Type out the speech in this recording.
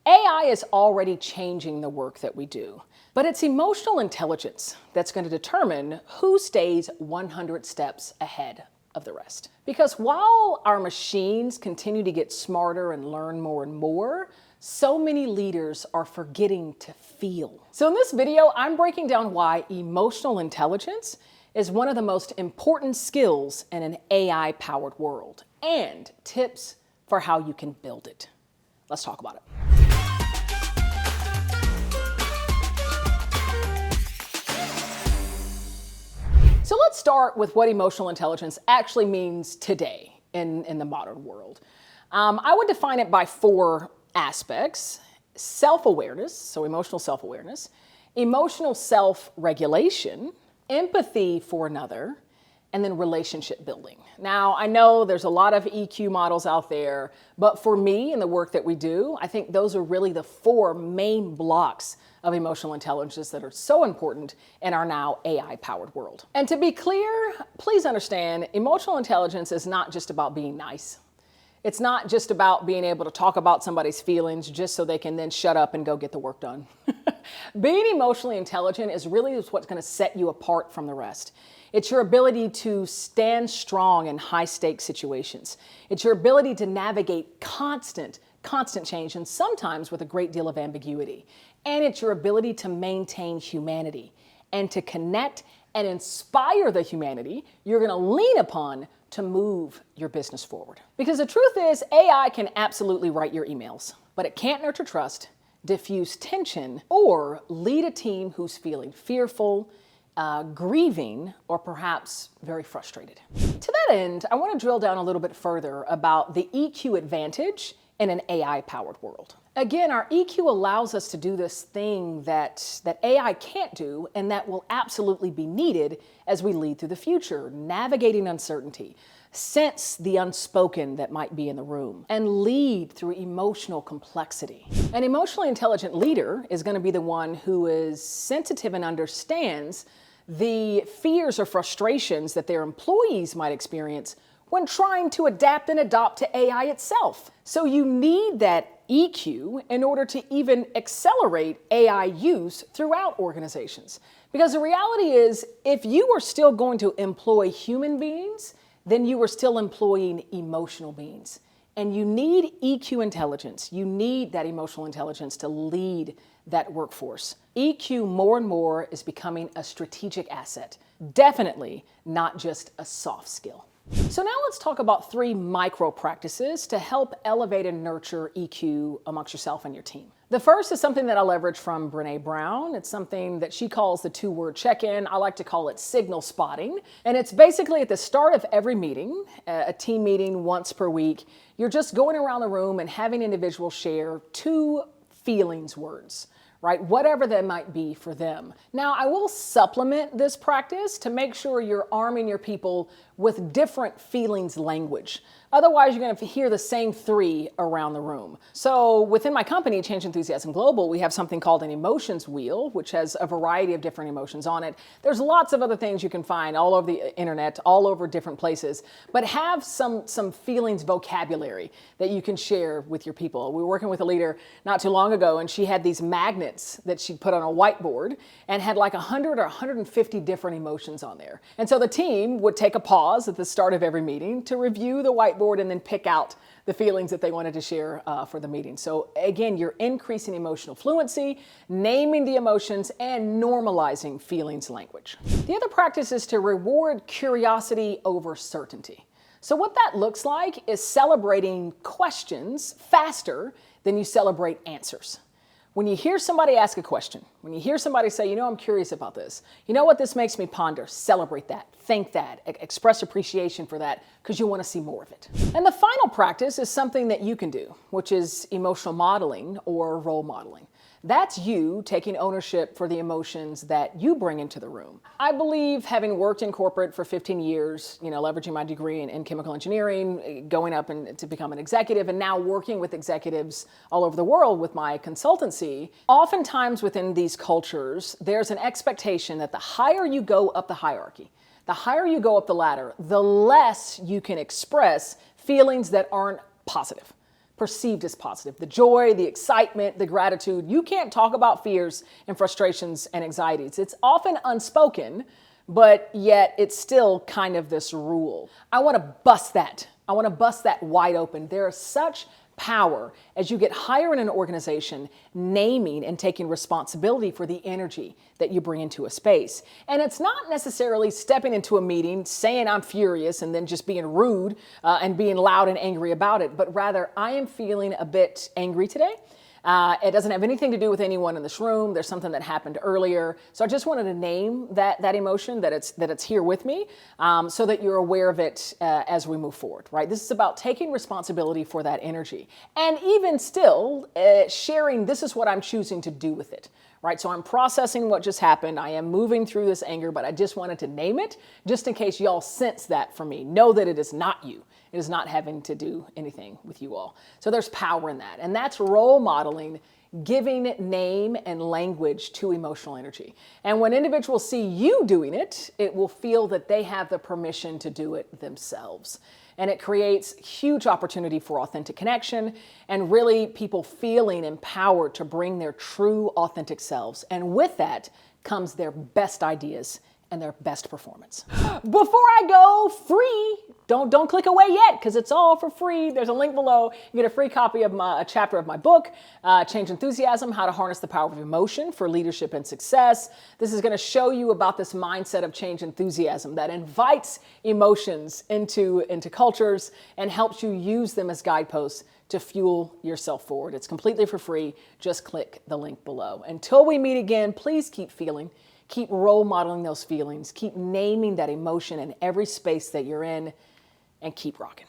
AI is already changing the work that we do, but it's emotional intelligence that's going to determine who stays 100 steps ahead of the rest. Because while our machines continue to get smarter and learn more and more, so many leaders are forgetting to feel. So in this video, I'm breaking down why emotional intelligence is one of the most important skills in an AI-powered world, and tips for how you can build it. Let's talk about it. So let's start with what emotional intelligence actually means today in the modern world. I would define it by 4 aspects: self-awareness, so emotional self-awareness, emotional self-regulation, empathy for another, and then relationship building. Now, I know there's a lot of EQ models out there, but for me and the work that we do, I think those are really the 4 main blocks of emotional intelligence that are so important in our now AI-powered world. And to be clear, please understand, emotional intelligence is not just about being nice. It's not just about being able to talk about somebody's feelings just so they can then shut up and go get the work done. Being emotionally intelligent is really what's going to set you apart from the rest. It's your ability to stand strong in high-stakes situations. It's your ability to navigate constant change, and sometimes with a great deal of ambiguity. And it's your ability to maintain humanity and to connect and inspire the humanity you're going to lean upon to move your business forward. Because the truth is, AI can absolutely write your emails, but it can't nurture trust, diffuse tension, or lead a team who's feeling fearful, grieving, or perhaps very frustrated. To that end, I want to drill down a little bit further about the EQ advantage in an AI-powered world. Again, our EQ allows us to do this thing that AI can't do, and that will absolutely be needed as we lead through the future, navigating uncertainty, sense the unspoken that might be in the room, and lead through emotional complexity. An emotionally intelligent leader is going to be the one who is sensitive and understands the fears or frustrations that their employees might experience when trying to adapt and adopt to AI itself. So you need that EQ in order to even accelerate AI use throughout organizations. Because the reality is, if you are still going to employ human beings, then you are still employing emotional beings. And you need EQ intelligence. You need that emotional intelligence to lead that workforce. EQ more and more is becoming a strategic asset, definitely not just a soft skill. So now let's talk about 3 micro practices to help elevate and nurture EQ amongst yourself and your team. The first is something that I leverage from Brené Brown. It's something that she calls the 2-word check-in. I like to call it signal spotting. And it's basically at the start of every meeting, a team meeting once per week, you're just going around the room and having individuals share 2 feelings words, right? Whatever that might be for them. Now, I will supplement this practice to make sure you're arming your people with different feelings language. Otherwise, you're going to hear the same 3 around the room. So within my company, Change Enthusiasm Global, we have something called an emotions wheel, which has a variety of different emotions on it. There's lots of other things you can find all over the internet, all over different places, but have some feelings vocabulary that you can share with your people. We were working with a leader not too long ago, and she had these magnets that she put on a whiteboard and had like 100 or 150 different emotions on there. And so the team would take a pause at the start of every meeting to review the whiteboard and then pick out the feelings that they wanted to share for the meeting. So again, you're increasing emotional fluency, naming the emotions, and normalizing feelings language. The other practice is to reward curiosity over certainty. So what that looks like is celebrating questions faster than you celebrate answers. When you hear somebody ask a question, when you hear somebody say, you know, I'm curious about this, you know what this makes me ponder, celebrate that, thank that, express appreciation for that, because you want to see more of it. And the final practice is something that you can do, which is emotional modeling or role modeling. That's you taking ownership for the emotions that you bring into the room. I believe, having worked in corporate for 15 years, leveraging my degree in chemical engineering, going up and to become an executive, and now working with executives all over the world with my consultancy, oftentimes within these cultures, there's an expectation that the higher you go up the hierarchy, the higher you go up the ladder, the less you can express feelings that aren't positive. perceived as positive. The joy, the excitement, the gratitude. You can't talk about fears and frustrations and anxieties. It's often unspoken, but yet it's still kind of this rule. I want to bust that. I want to bust that wide open. There is such power as you get higher in an organization, naming and taking responsibility for the energy that you bring into a space. And it's not necessarily stepping into a meeting, saying I'm furious, and then just being rude and being loud and angry about it, but rather I am feeling a bit angry today. It doesn't have anything to do with anyone in this room. There's something that happened earlier. So I just wanted to name that emotion, that it's here with me, so that you're aware of it as we move forward, right? This is about taking responsibility for that energy. And even still, sharing, this is what I'm choosing to do with it, right? So I'm processing what just happened. I am moving through this anger, but I just wanted to name it just in case y'all sense that from me. Know that it is not you. It is not having to do anything with you all. So there's power in that. And that's role modeling, giving name and language to emotional energy. And when individuals see you doing it, it will feel that they have the permission to do it themselves. And it creates huge opportunity for authentic connection and really people feeling empowered to bring their true authentic selves. And with that comes their best ideas and their best performance. Before I go, free, don't click away yet because it's all for free. There's a link below. You get a free copy of a chapter of my book, Change Enthusiasm, How to Harness the Power of Emotion for Leadership and Success. This is going to show you about this mindset of change enthusiasm that invites emotions into cultures and helps you use them as guideposts to fuel yourself forward. It's completely for free. Just click the link below. Until we meet again, please keep feeling. Keep role modeling those feelings. Keep naming that emotion in every space that you're in, and keep rocking.